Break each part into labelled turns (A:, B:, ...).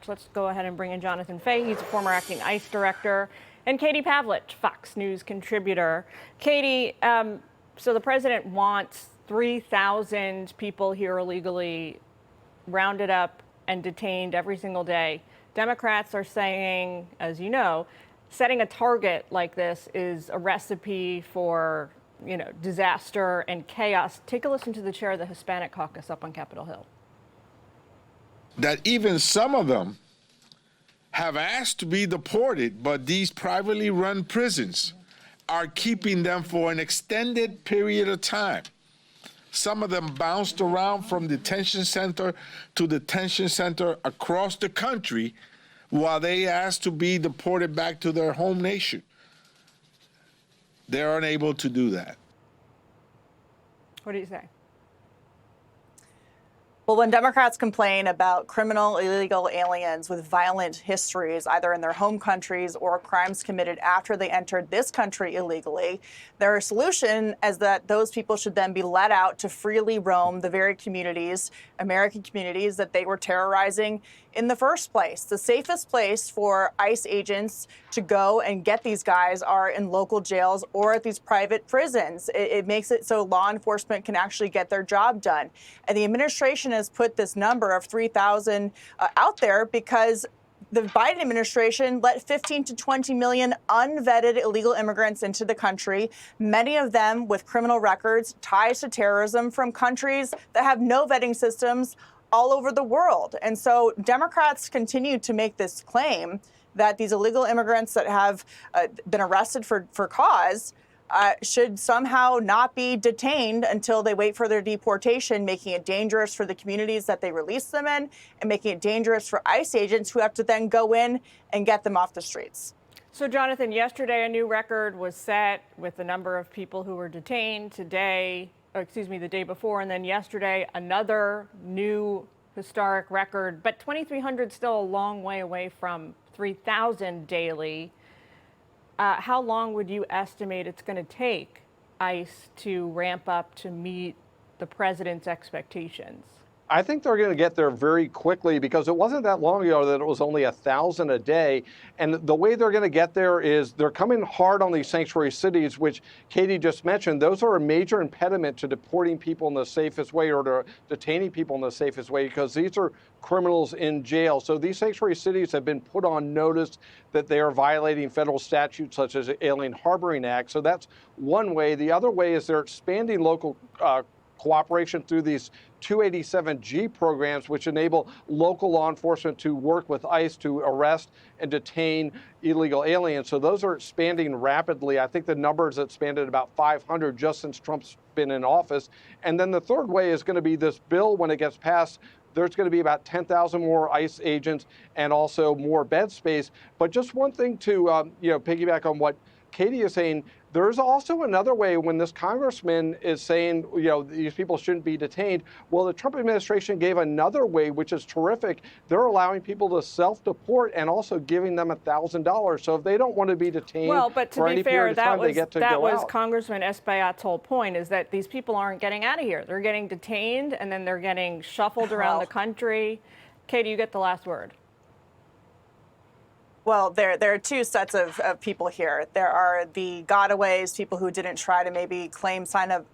A: Let's go ahead and bring in Jonathan Fay. He's a former acting ICE director. And Katie Pavlich, Fox News contributor. Katie, so the president wants 3,000 people here illegally rounded up and detained every single day. Democrats are saying, as you know, setting a target like this is a recipe for, disaster and chaos. Take a listen to the chair of the Hispanic caucus up on Capitol Hill.
B: That even some of them have asked to be deported, but these privately run prisons are keeping them for an extended period of time. Some of them bounced around from detention center to detention center across the country while they asked to be deported back to their home nation. They're unable to do that.
A: What do you say?
C: Well, when Democrats complain about criminal illegal aliens with violent histories, either in their home countries or crimes committed after they entered this country illegally, their solution is that those people should then be let out to freely roam the very communities, American communities, that they were terrorizing in the first place. The safest place for ICE agents to go and get these guys are in local jails or at these private prisons. It makes it so law enforcement can actually get their job done. And the administration has put this number of 3,000 out there because the Biden administration let 15 to 20 million unvetted illegal immigrants into the country, many of them with criminal records, ties to terrorism from countries that have no vetting systems all over the world. And so Democrats continue to make this claim that these illegal immigrants that have been arrested for cause should somehow not be detained until they wait for their deportation, making it dangerous for the communities that they release them in and making it dangerous for ICE agents who have to then go in and get them off the streets.
A: So, Jonathan, yesterday a new record was set with the number of people who were detained. Today, the day before, and then yesterday another new historic record. But 2,300 still a long way away from 3,000 daily. How long would you estimate it's going to take ICE to ramp up to meet the president's expectations?
D: I think they're going to get there very quickly because it wasn't that long ago that it was only 1,000 a day. And the way they're going to get there is they're coming hard on these sanctuary cities, which Katie just mentioned. Those are a major impediment to deporting people in the safest way or to detaining people in the safest way because these are criminals in jail. So these sanctuary cities have been put on notice that they are violating federal statutes such as the Alien Harboring Act. So that's one way. The other way is they're expanding local cooperation through these 287G programs, which enable local law enforcement to work with ICE to arrest and detain illegal aliens. So those are expanding rapidly. I think the numbers expanded about 500 just since Trump's been in office. And then the third way is going to be this bill when it gets passed. There's going to be about 10,000 more ICE agents and also more bed space. But just one thing to piggyback on what Katie is saying, there's also another way when this congressman is saying, these people shouldn't be detained. Well, the Trump administration gave another way, which is terrific. They're allowing people to self-deport and also giving them $1,000. So if they don't want to be detained for any period of time, they get to go out.
A: That was Congressman Espaillat's whole point, is that these people aren't getting out of here. They're getting detained and then they're getting shuffled around the country. Katie, you get the last word.
C: Well, there are two sets of people here. There are the gotaways, people who didn't try to maybe claim some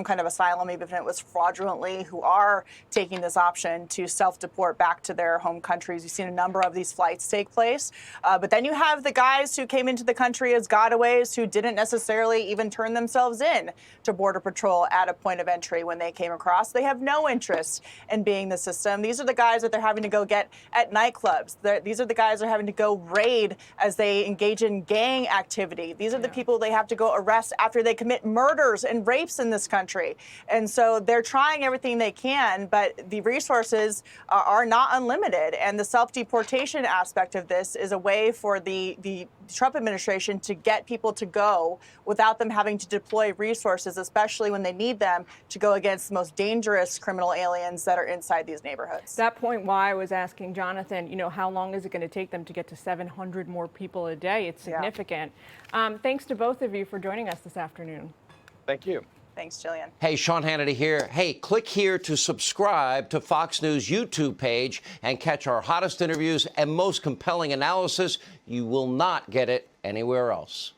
C: kind of asylum, even if it was fraudulently, who are taking this option to self-deport back to their home countries. You've seen a number of these flights take place. But then you have the guys who came into the country as gotaways who didn't necessarily even turn themselves in to Border Patrol at a point of entry when they came across. They have no interest in being in the system. These are the guys that they're having to go get at nightclubs. These are the guys that are having to go raid as they engage in gang activity. These are the people they have to go arrest after they commit murders and rapes in this country. And so they're trying everything they can, but the resources are not unlimited. And the self-deportation aspect of this is a way for the Trump administration to get people to go without them having to deploy resources, especially when they need them to go against the most dangerous criminal aliens that are inside these neighborhoods.
A: That point why I was asking Jonathan, how long is it going to take them to get to 700 more people a day? It's significant. Thanks to both of you for joining us this afternoon.
D: Thank you.
C: Thanks, Jillian.
E: Hey, Sean Hannity here. Hey, click here to subscribe to Fox News YouTube page and catch our hottest interviews and most compelling analysis. You will not get it anywhere else.